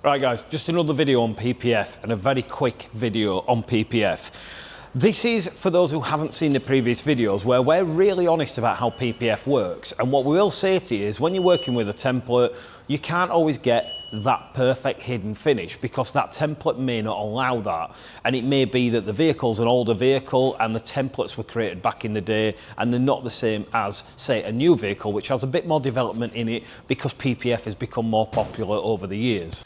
Right guys, just another video on PPF and a very quick video on PPF. This is for those who haven't seen the previous videos where we're really honest about how PPF works, and what we will say to you is when you're working with a template, you can't always get that perfect hidden finish because that template may not allow that, and it may be that the vehicle's an older vehicle and the templates were created back in the day and they're not the same as, say, a new vehicle which has a bit more development in it because PPF has become more popular over the years.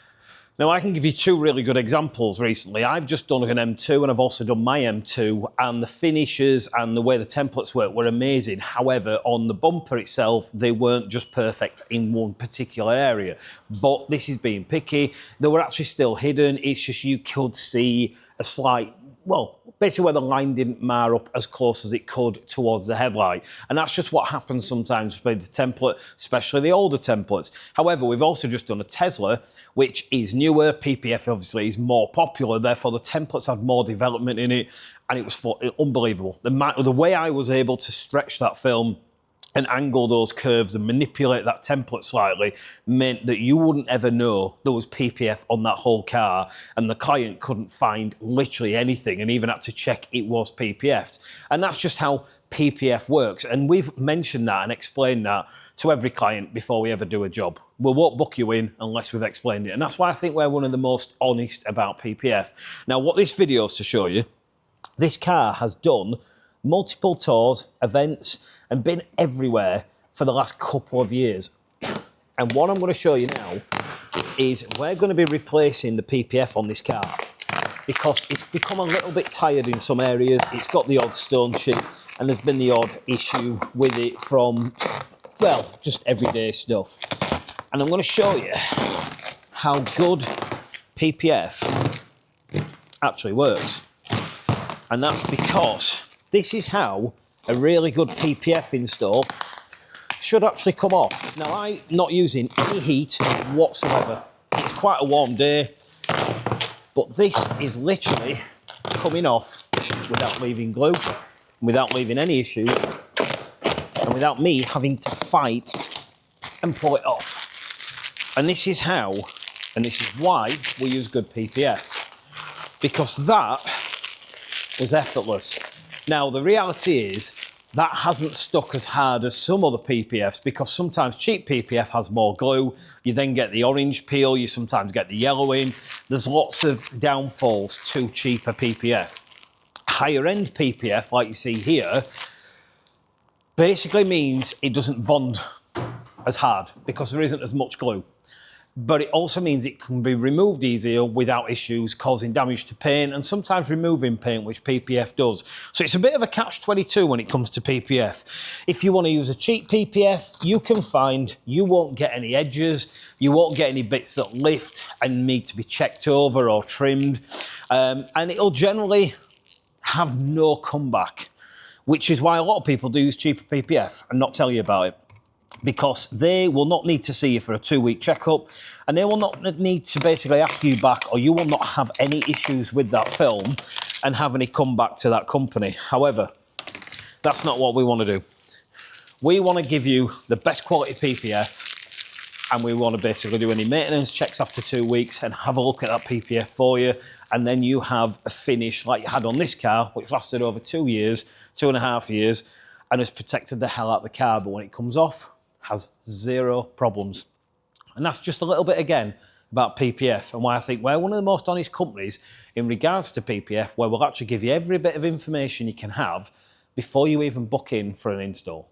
Now, I can give you two really good examples recently. I've just done an M2 and I've also done my M2, and the finishes and the way the templates work were amazing. However, on the bumper itself, they weren't just perfect in one particular area. But this is being picky. They were actually still hidden. It's just you could see a slight, well, basically where the line didn't mar up as close as it could towards the headlight. And that's just what happens sometimes with the template, especially the older templates. However, we've also just done a Tesla, which is newer. PPF obviously is more popular, therefore the templates had more development in it, and it was unbelievable. The way I was able to stretch that film and angle those curves and manipulate that template slightly meant that you wouldn't ever know there was PPF on that whole car, and the client couldn't find literally anything and even had to check it was PPF'd. And that's just how PPF works, and we've mentioned that and explained that to every client before we ever do a job. We won't book you in unless we've explained it, and that's why I think we're one of the most honest about PPF. Now, what this video is to show you, this car has done multiple tours, events, and been everywhere for the last couple of years. And what I'm going to show you now is we're going to be replacing the PPF on this car because it's become a little bit tired in some areas. It's got the odd stone chip and there's been the odd issue with it from, well, just everyday stuff. And I'm going to show you how good PPF actually works. And that's because this is how a really good PPF install should actually come off. Now, I'm not using any heat whatsoever. It's quite a warm day, but this is literally coming off without leaving glue, without leaving any issues, and without me having to fight and pull it off. And this is how, and this is why we use good PPF, because that was effortless. Now, the reality is that hasn't stuck as hard as some other PPFs because sometimes cheap PPF has more glue. You then get the orange peel, you sometimes get the yellowing. There's lots of downfalls to cheaper PPF. Higher end PPF, like you see here, basically means it doesn't bond as hard because there isn't as much glue. But it also means it can be removed easier without issues causing damage to paint and sometimes removing paint, which PPF does. So it's a bit of a catch-22 when it comes to PPF. If you want to use a cheap PPF, you can find you won't get any edges, you won't get any bits that lift and need to be checked over or trimmed, and it'll generally have no comeback, which is why a lot of people do use cheaper PPF and not tell you about it, because they will not need to see you for a 2-week checkup, and they will not need to basically ask you back, or you will not have any issues with that film and have any comeback to that company. However, that's not what we want to do. We want to give you the best quality PPF, and we want to basically do any maintenance checks after 2 weeks and have a look at that PPF for you, and then you have a finish like you had on this car, which lasted over 2 years, 2.5 years, and has protected the hell out of the car, but when it comes off, has zero problems. And that's just a little bit, again, about PPF and why I think we're one of the most honest companies in regards to PPF, where we'll actually give you every bit of information you can have before you even book in for an install.